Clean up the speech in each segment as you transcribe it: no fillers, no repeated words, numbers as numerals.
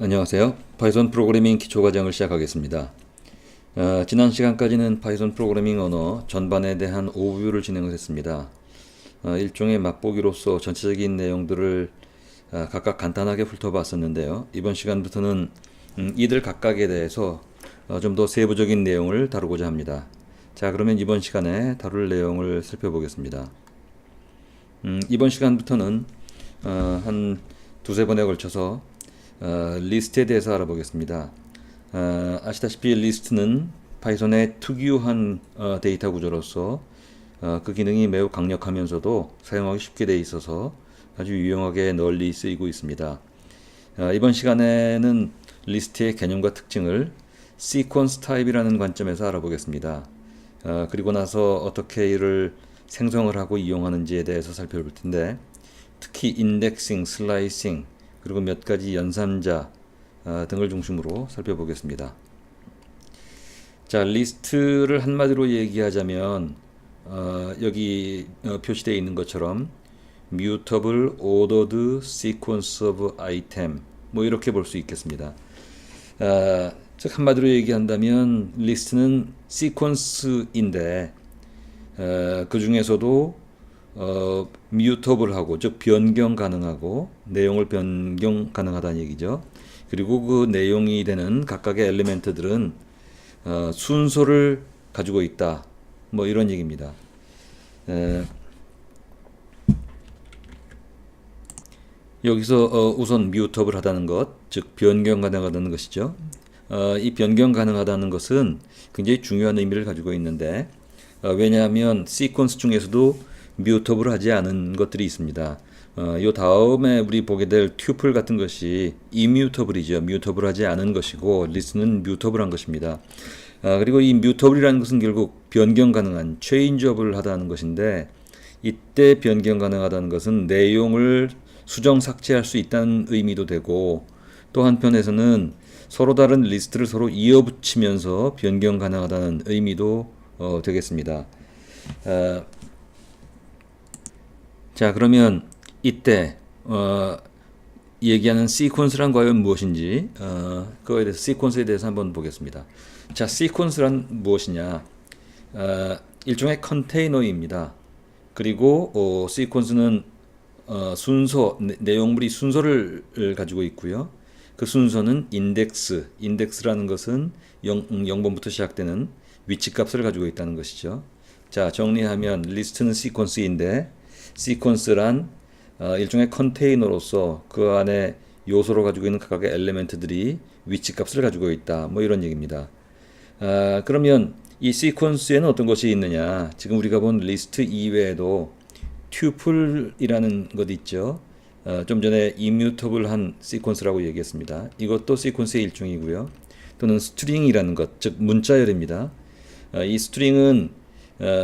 안녕하세요. 파이썬 프로그래밍 기초과정을 시작하겠습니다. 지난 시간까지는 파이썬 프로그래밍 언어 전반에 대한 오버뷰를 진행을 했습니다. 일종의 맛보기로서 전체적인 내용들을 각각 간단하게 훑어봤었는데요. 이번 시간부터는 이들 각각에 대해서 좀 더 세부적인 내용을 다루고자 합니다. 자, 그러면 이번 시간에 다룰 내용을 살펴보겠습니다. 이번 시간부터는 한 두세 번에 걸쳐서 리스트에 대해서 알아보겠습니다. 아시다시피 리스트는 파이썬의 특유한 데이터 구조로서 그 기능이 매우 강력하면서도 사용하기 쉽게 되어 있어서 아주 유용하게 널리 쓰이고 있습니다. 이번 시간에는 리스트의 개념과 특징을 시퀀스 타입이라는 관점에서 알아보겠습니다. 그리고 나서 어떻게 이를 생성을 하고 이용하는지에 대해서 살펴볼 텐데, 특히 인덱싱, 슬라이싱, 그리고 몇 가지 연산자 등을 중심으로 살펴보겠습니다. 자, 리스트를 한마디로 얘기하자면 여기 표시되어 있는 것처럼 mutable ordered sequence of item, 뭐 이렇게 볼 수 있겠습니다. 즉 한마디로 얘기한다면 리스트는 시퀀스인데 그 중에서도 mutable하고, 즉 변경 가능하고, 내용을 변경 가능하다는 얘기죠. 그리고 그 내용이 되는 각각의 엘리멘트들은 순서를 가지고 있다, 뭐 이런 얘기입니다. 여기서 우선 mutable 하다는 것, 즉 변경 가능하다는 것이죠. 이 변경 가능하다는 것은 굉장히 중요한 의미를 가지고 있는데, 왜냐하면 시퀀스 중에서도 뮤터블 하지 않은 것들이 있습니다. 요 다음에 우리 보게 될 튜플 같은 것이 이뮤터블이죠. 뮤터블 하지 않은 것이고, 리스트는 뮤터블한 것입니다. 그리고 이 뮤터블이라는 것은 결국 변경 가능한, 체인저블 하다는 것인데, 이때 변경 가능하다는 것은 내용을 수정 삭제할 수 있다는 의미도 되고, 또 한편에서는 서로 다른 리스트를 서로 이어붙이면서 변경 가능하다는 의미도 되겠습니다. 자, 그러면 이때 얘기하는 시퀀스란 과연 무엇인지, 그거에 대해서 시퀀스에 대해서 한번 보겠습니다. 자, 시퀀스란 무엇이냐? 일종의 컨테이너입니다. 그리고 시퀀스는 순서, 내용물이 순서를 가지고 있고요. 그 순서는 인덱스라는 것은 0번부터 시작되는 위치값을 가지고 있다는 것이죠. 자, 정리하면 리스트는 시퀀스인데, 시퀀스란 일종의 컨테이너로서 그 안에 요소로 가지고 있는 각각의 엘리멘트들이 위치값을 가지고 있다, 뭐 이런 얘기입니다. 그러면 이 시퀀스에는 어떤 것이 있느냐? 지금 우리가 본 리스트 이외에도 튜플이라는 것 있죠. 좀 전에 immutable한 시퀀스라고 얘기했습니다. 이것도 시퀀스의 일종이고요. 또는 스트링이라는 것, 즉 문자열입니다. 이 스트링은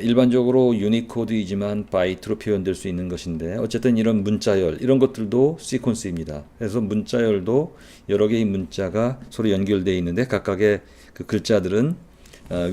일반적으로 유니코드이지만 바이트로 표현될 수 있는 것인데, 어쨌든 이런 문자열, 이런 것들도 시퀀스입니다. 그래서 문자열도 여러 개의 문자가 서로 연결되어 있는데 각각의 그 글자들은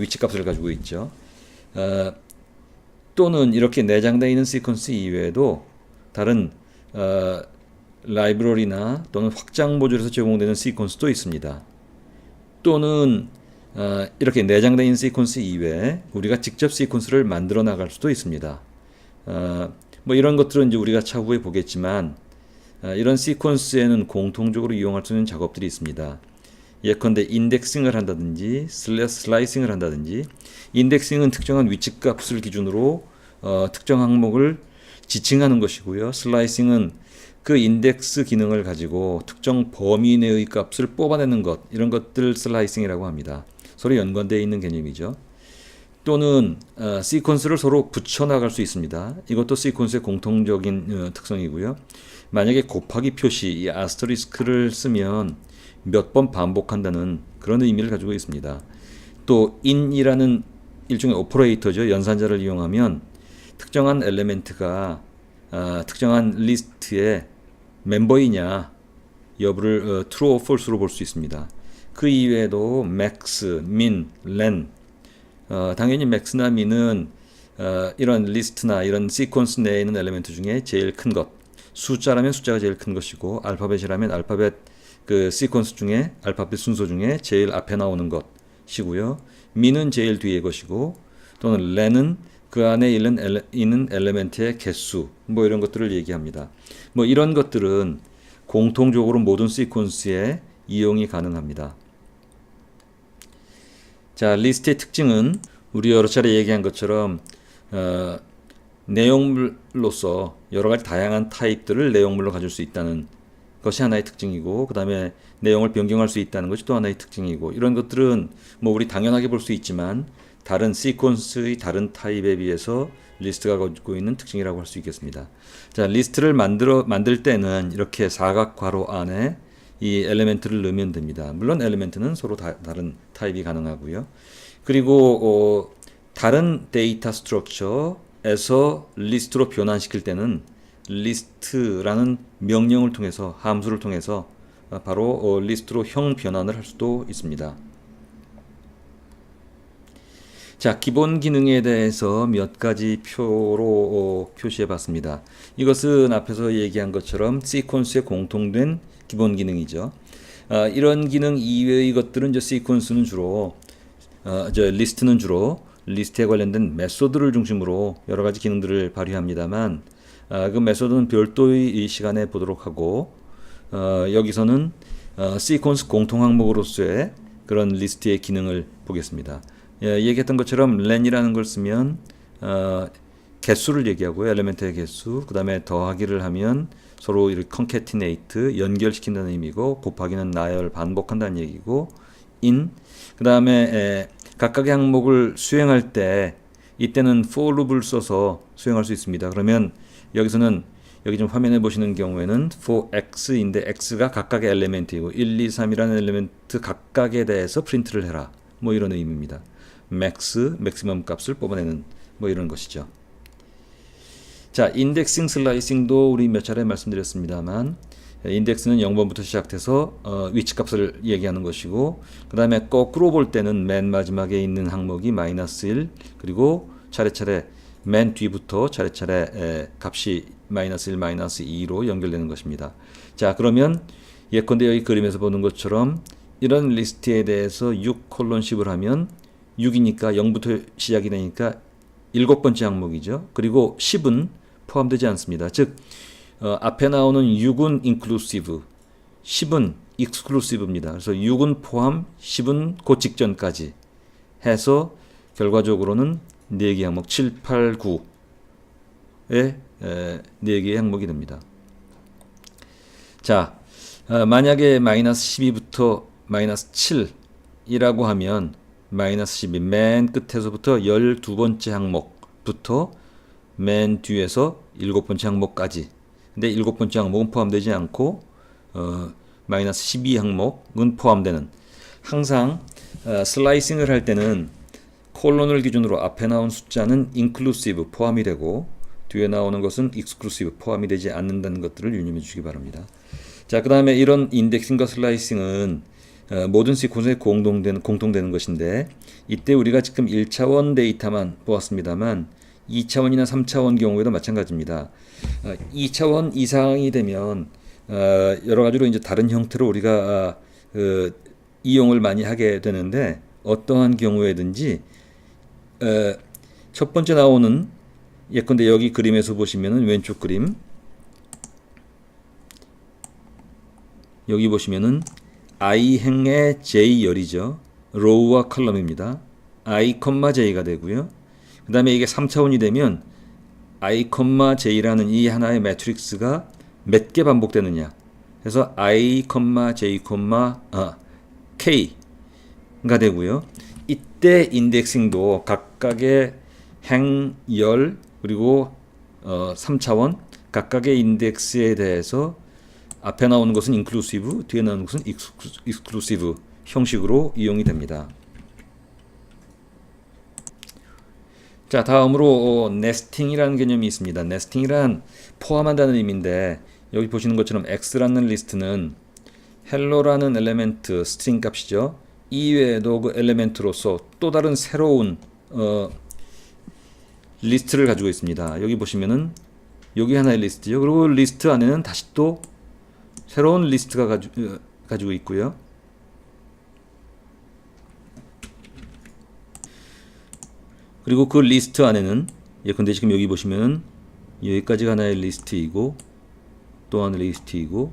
위치값을 가지고 있죠. 또는 이렇게 내장되어 있는 시퀀스 이외에도 다른 라이브러리나 또는 확장 모듈에서 제공되는 시퀀스도 있습니다. 또는 이렇게 내장된 시퀀스 이외에 우리가 직접 시퀀스를 만들어 나갈 수도 있습니다. 뭐 이런 것들은 이제 우리가 차후에 보겠지만, 이런 시퀀스에는 공통적으로 이용할 수 있는 작업들이 있습니다. 예컨대 인덱싱을 한다든지 슬라이싱을 한다든지. 인덱싱은 특정한 위치값을 기준으로 특정 항목을 지칭하는 것이고요. 슬라이싱은 그 인덱스 기능을 가지고 특정 범위 내의 값을 뽑아내는 것, 이런 것들 슬라이싱이라고 합니다. 서로 연관되어 있는 개념이죠. 또는 시퀀스를 서로 붙여나갈 수 있습니다. 이것도 시퀀스의 공통적인 특성이고요. 만약에 곱하기 표시, 이 아스터리스크를 쓰면 몇 번 반복한다는 그런 의미를 가지고 있습니다. 또 in이라는 일종의 오퍼레이터죠. 연산자를 이용하면 특정한 엘리멘트가 특정한 리스트의 멤버이냐 여부를 true or false로 볼 수 있습니다. 그 이외에도 max, min, len, 당연히 max나 min은 이런 리스트나 이런 시퀀스 내에 있는 엘리멘트 중에 제일 큰 것, 숫자라면 숫자가 제일 큰 것이고 알파벳이라면 알파벳 그 시퀀스 중에 알파벳 순서 중에 제일 앞에 나오는 것이고요. 미는 제일 뒤에 것이고 또는 렌은 그 안에 있는 엘리멘트의 개수 뭐 이런 것들을 얘기합니다. 뭐 이런 것들은 공통적으로 모든 시퀀스에 이용이 가능합니다. 자, 리스트의 특징은 우리 여러 차례 얘기한 것처럼 내용물로서 여러 가지 다양한 타입들을 내용물로 가질 수 있다는 것이 하나의 특징이고, 그 다음에 내용을 변경할 수 있다는 것이 또 하나의 특징이고, 이런 것들은 뭐 우리 당연하게 볼 수 있지만 다른 시퀀스의 다른 타입에 비해서 리스트가 가지고 있는 특징이라고 할 수 있겠습니다. 자, 리스트를 만들 때는 이렇게 사각 괄호 안에 이 엘리멘트를 넣으면 됩니다. 물론 엘리멘트는 서로 다른 타입이 가능하고요. 그리고 다른 데이터 스트럭처에서 리스트로 변환시킬 때는 리스트라는 명령을 통해서, 함수를 통해서 바로 리스트로 형 변환을 할 수도 있습니다. 자, 기본 기능에 대해서 몇 가지 표로 표시해 봤습니다. 이것은 앞에서 얘기한 것처럼 시퀀스에 공통된 기본 기능이죠. 이런 기능 이외의 것들은 시퀀스는 주로 리스트는 주로 리스트에 관련된 메소드를 중심으로 여러 가지 기능들을 발휘합니다만, 그 메소드는 별도의 이 시간에 보도록 하고, 여기서는 시퀀스 공통 항목으로서의 그런 리스트의 기능을 보겠습니다. 얘기했던 것처럼 len이라는 걸 쓰면 개수를 얘기하고요. 엘리멘트의 개수. 그 다음에 더하기를 하면 서로 이렇게 concatenate, 연결시킨다는 의미고, 곱하기는 나열, 반복한다는 얘기고, 그 다음에 각각의 항목을 수행할 때 이때는 for loop을 써서 수행할 수 있습니다. 그러면 여기서는 여기 좀 화면에 보시는 경우에는 for x인데 x가 각각의 엘리멘트이고 1, 2, 3이라는 엘리멘트 각각에 대해서 프린트를 해라. 뭐 이런 의미입니다. 맥시멈 값을 뽑아내는 뭐 이런 것이죠. 자, 인덱싱 슬라이싱도 우리 몇 차례 말씀드렸습니다만, 인덱스는 0번부터 시작해서 위치 값을 얘기하는 것이고, 그 다음에 거꾸로 볼 때는 맨 마지막에 있는 항목이 -1, 그리고 차례차례 맨 뒤부터 차례차례 값이 -1, -2로 연결되는 것입니다. 자, 그러면 예컨대 여기 그림에서 보는 것처럼 이런 리스트에 대해서 6:10을 하면 6이니까 0부터 시작이 되니까 7번째 항목이죠. 그리고 10은 포함되지 않습니다. 즉 앞에 나오는 6은 inclusive, 10은 exclusive입니다. 그래서 6은 포함, 10은 그 직전까지 해서 결과적으로는 4개 항목, 7, 8, 9의 4개의 항목이 됩니다. 자, 만약에 -12부터 -7이라고 하면 -12 맨 끝에서부터 12번째 항목부터 맨 뒤에서 7번째 항목까지. 근데 7번째 항목은 포함되지 않고 -12 항목은 포함되는, 항상 슬라이싱을 할 때는 콜론을 기준으로 앞에 나온 숫자는 inclusive 포함이 되고 뒤에 나오는 것은 exclusive 포함이 되지 않는다는 것들을 유념해 주시기 바랍니다. 자, 그 다음에 이런 인덱싱과 슬라이싱은 모든 시퀀스에 공통되는 것인데, 이때 우리가 지금 1차원 데이터만 보았습니다만 2차원이나 3차원 경우에도 마찬가지입니다. 2차원 이상이 되면 여러 가지로 이제 다른 형태로 우리가 이용을 많이 하게 되는데, 어떠한 경우에든지 첫 번째 나오는, 예컨대 여기 그림에서 보시면은 왼쪽 그림, 여기 보시면은 i행의 j열이죠. row와 컬럼입니다. i, j가 되고요. 그 다음에 이게 3차원이 되면 i, j라는 이 하나의 매트릭스가 몇 개 반복되느냐. 그래서 i, j, k가 되고요. 이때 인덱싱도 각각의 행, 열, 그리고 3차원 각각의 인덱스에 대해서 앞에 나오는 것은 inclusive, 뒤에 나오는 것은 exclusive 형식으로 이용이 됩니다. 자, 다음으로 네스팅이라는 개념이 있습니다. 네스팅이란 포함한다는 의미인데, 여기 보시는 것처럼 x라는 리스트는 hello라는 엘리멘트 스트링 값이죠. 이외에도 그 엘리멘트로서 또 다른 새로운 리스트를 가지고 있습니다. 여기 보시면은 여기 하나의 리스트죠. 그리고 리스트 안에는 다시 또 새로운 리스트가 가지고 있고요. 그리고 그 리스트 안에는 예컨대 지금 여기 보시면 여기까지가 하나의 리스트이고 또 하나의 리스트이고,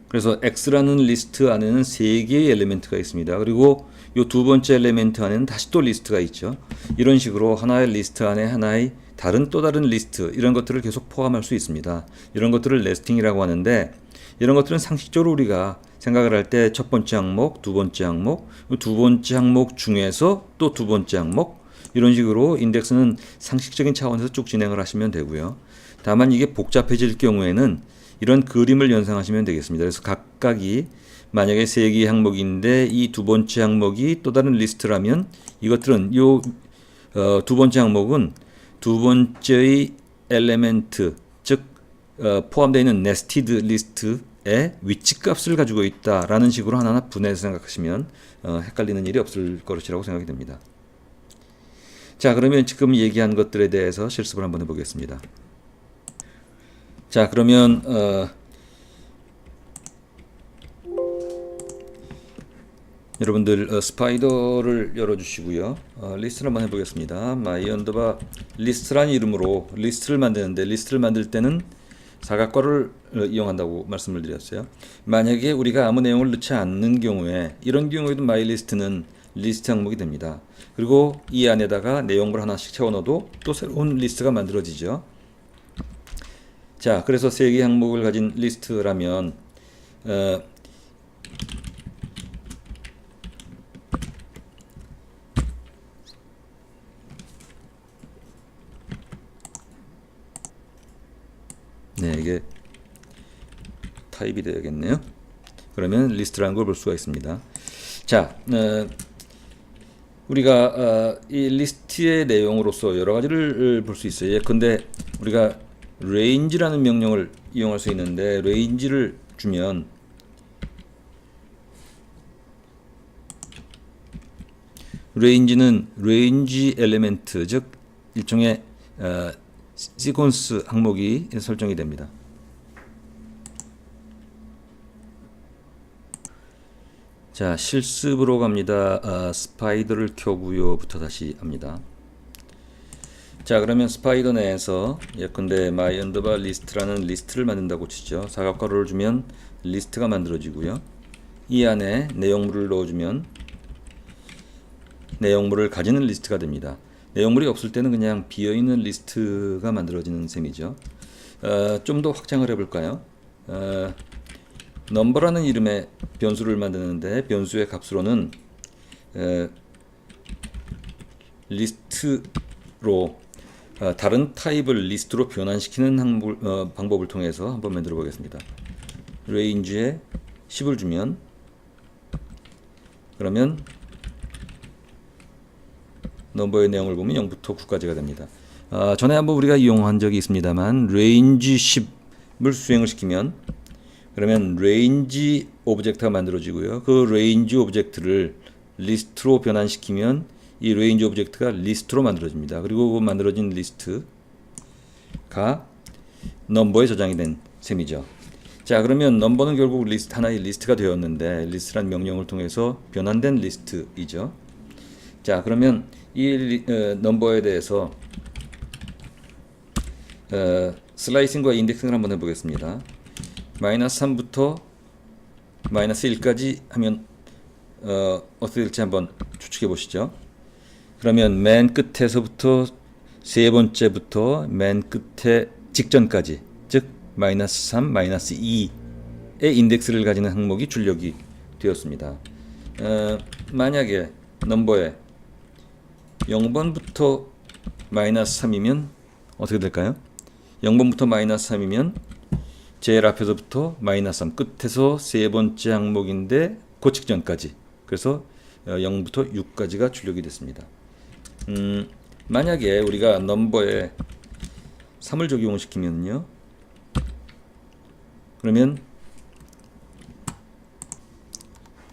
그래서 X라는 리스트 안에는 3개의 엘리멘트가 있습니다. 그리고 이 두 번째 엘리멘트 안에는 다시 또 리스트가 있죠. 이런 식으로 하나의 리스트 안에 하나의 또 다른 리스트, 이런 것들을 계속 포함할 수 있습니다. 이런 것들을 네스팅이라고 하는데, 이런 것들은 상식적으로 우리가 생각을 할 때 첫 번째 항목, 두 번째 항목, 두 번째 항목 중에서 또 두 번째 항목, 이런 식으로 인덱스는 상식적인 차원에서 쭉 진행을 하시면 되고요. 다만 이게 복잡해질 경우에는 이런 그림을 연상하시면 되겠습니다. 그래서 각각이 만약에 3개의 항목인데 이 두 번째 항목이 또 다른 리스트라면, 이것들은 두 번째 항목은 두 번째의 엘리멘트, 즉 포함되어 있는 네스티드 리스트의 위치값을 가지고 있다라는 식으로 하나하나 분해해서 생각하시면 헷갈리는 일이 없을 것이라고 생각이 됩니다. 자, 그러면 지금 얘기한 것들에 대해서 실습을 한번 해보겠습니다. 자, 그러면 여러분들 스파이더를 열어주시고요. 리스트를 한번 해보겠습니다. my underbar 리스트라는 이름으로 리스트를 만드는데, 리스트를 만들 때는 사각괄호를 이용한다고 말씀을 드렸어요. 만약에 우리가 아무 내용을 넣지 않는 경우에, 이런 경우에도 my list는 리스트 항목이 됩니다. 그리고 이 안에다가 내용물 하나씩 채워 넣어도 또 새로운 리스트가 만들어지죠. 자, 그래서 3개의 항목을 가진 리스트라면 네, 이게 타입이 되야겠네요. 그러면 리스트라는 걸 볼 수가 있습니다. 자, 우리가 이 리스트의 내용으로서 여러 가지를 볼 수 있어요. 예컨대 우리가 range라는 명령을 이용할 수 있는데, range를 주면 range는 range 엘리멘트, 즉 일종의 시퀀스 항목이 설정이 됩니다. 자, 실습으로 갑니다. 스파이더를 켜고요부터 다시 합니다. 자, 그러면 스파이더 내에서 예컨대 my underbar list라는 리스트를 만든다고 치죠. 사각괄호를 주면 리스트가 만들어지고요. 이 안에 내용물을 넣어주면 내용물을 가지는 리스트가 됩니다. 내용물이 없을 때는 그냥 비어있는 리스트가 만들어지는 셈이죠. 좀 더 확장을 해볼까요? 넘버라는 이름의 변수를 만드는데, 변수의 값으로는 리스트로 다른 타입을 리스트로 변환시키는 방법을 통해서 한번 만들어 보겠습니다. range에 10을 주면, 그러면 넘버의 내용을 보면 0부터 9까지가 됩니다. 전에 한번 우리가 이용한 적이 있습니다만, range 10을 수행을 시키면, 그러면 range 오브젝트가 만들어지고요. 그 range 오브젝트를 리스트로 변환시키면 이 range 오브젝트가 리스트로 만들어집니다. 그리고 그 만들어진 리스트가 넘버에 저장이 된 셈이죠. 자, 그러면 넘버는 결국 하나의 리스트가 되었는데, 리스트란 명령을 통해서 변환된 리스트이죠. 자, 그러면 이 넘버에 대해서 슬라이싱과 인덱싱을 한번 해보겠습니다. 마이너스 3부터 마이너스 1까지 하면 어떻게 될지 한번 추측해 보시죠. 그러면 맨 끝에서부터 세 번째부터 맨 끝에 직전까지, 즉 마이너스 3, 마이너스 2의 인덱스를 가지는 항목이 출력이 되었습니다. 만약에 넘버에 0번부터 마이너스 3이면 어떻게 될까요? 0번부터 마이너스 3이면 제일 앞에서부터 마이너스 3, 끝에서 세 번째 항목인데 그 직전까지, 그래서 0부터 6까지가 출력이 됐습니다. 만약에 우리가 넘버에 3을 적용을 시키면요, 그러면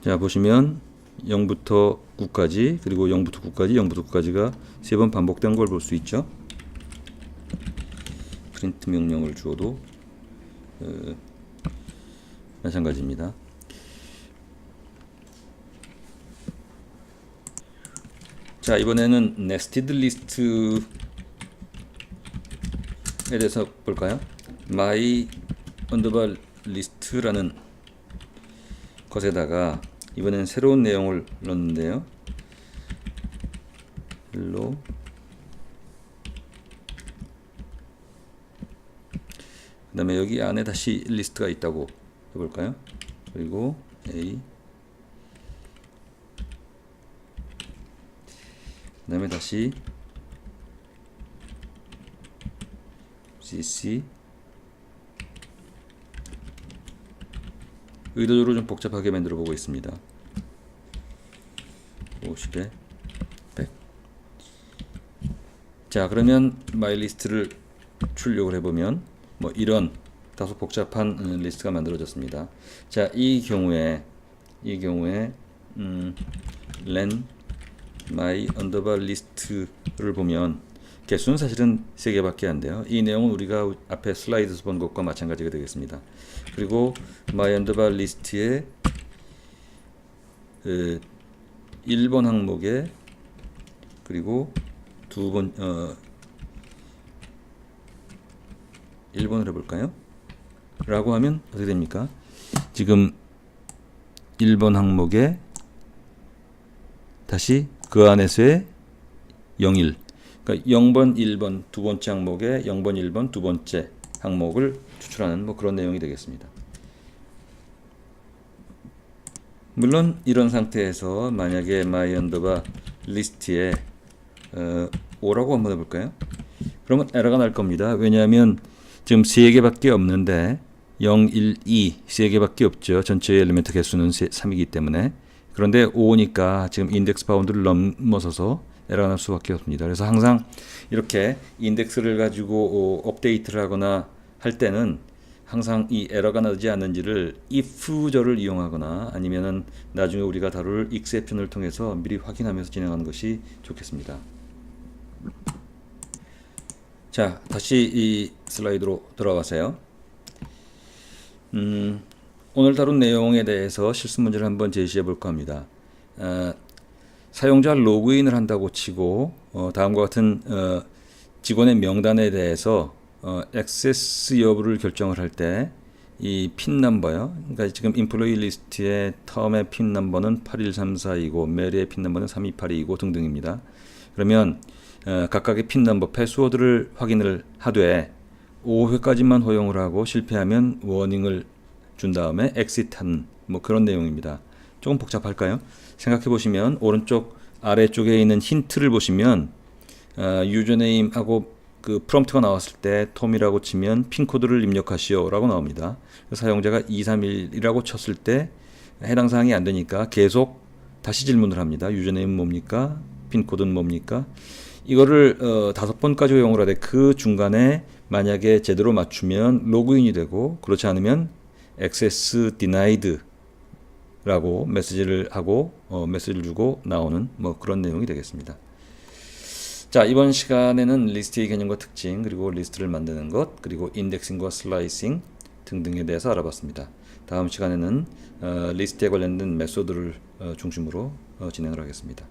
자, 보시면 0부터 9까지, 그리고 0부터 9까지, 0부터 9까지가 세 번 반복된 걸 볼 수 있죠. 프린트 명령을 주어도 마찬가지입니다. 자, 이번에는 nested list에 대해서 볼까요? my underbar list라는 것에다가 이번엔 새로운 내용을 넣었는데요. hello 그 다음에 여기 안에 다시 리스트가 있다고 해볼까요? 그리고 A 그 다음에 다시 CC 의도적으로 좀 복잡하게 만들어 보고 있습니다. 50에 100. 자, 그러면 마이리스트를 출력을 해보면 뭐 이런 다소 복잡한 리스트가 만들어졌습니다. 자, 이 경우에 len my underbar list를 보면 개수는 사실은 3개밖에 안 돼요. 이 내용은 우리가 앞에 슬라이드에서 본 것과 마찬가지가 되겠습니다. 그리고 my underbar list의 1번 항목에 그리고 1번을 해볼까요? 라고 하면 어떻게 됩니까? 지금 1번 항목에 다시 그 안에서의 01 그러니까 0번 1번 두 번째 항목에 0번 1번 두 번째 항목을 추출하는 뭐 그런 내용이 되겠습니다. 물론 이런 상태에서 만약에 my underbar list에 5라고 한번 해볼까요? 그러면 에러가 날 겁니다. 왜냐하면 지금 3개밖에 없는데 0, 1, 2 3개밖에 없죠. 전체 엘리멘트 개수는 3이기 때문에. 그런데 5니까 지금 인덱스 바운드를 넘어서서 에러가 날 수밖에 없습니다. 그래서 항상 이렇게 인덱스를 가지고 업데이트를 하거나 할 때는 항상 이 에러가 나지 않는지를 if절을 이용하거나 아니면은 나중에 우리가 다룰 exception을 통해서 미리 확인하면서 진행하는 것이 좋겠습니다. 자, 다시 이 슬라이드로 돌아가세요. 오늘 다룬 내용에 대해서 실수 문제를 한번 제시해 볼까 합니다. 사용자 로그인을 한다고 치고 다음과 같은 직원의 명단에 대해서 액세스 여부를 결정을 할 때 이 핀 넘버요. 그러니까 지금 인플로이 리스트의 텀의 핀 넘버는 8134이고 메일의 핀 넘버는 328이고 등등입니다. 그러면 각각의 핀 넘버 패스워드를 확인을 하되 5회까지만 허용을 하고 실패하면 워닝을 준 다음에 엑시트한 뭐 그런 내용입니다. 조금 복잡할까요? 생각해 보시면 오른쪽 아래쪽에 있는 힌트를 보시면 유저네임하고 그 프롬프트가 나왔을 때 톰이라고 치면 핀코드를 입력하시오 라고 나옵니다. 사용자가 231이라고 쳤을 때 해당 사항이 안 되니까 계속 다시 질문을 합니다. 유저네임은 뭡니까? 핀코드는 뭡니까? 이거를 5번까지 허용을 하되 그 중간에 만약에 제대로 맞추면 로그인이 되고 그렇지 않으면 access denied 라고 메시지를 하고 메시지를 주고 나오는 뭐 그런 내용이 되겠습니다. 자, 이번 시간에는 리스트의 개념과 특징 그리고 리스트를 만드는 것 그리고 인덱싱과 슬라이싱 등등에 대해서 알아봤습니다. 다음 시간에는 리스트에 관련된 메소드를 중심으로 진행을 하겠습니다.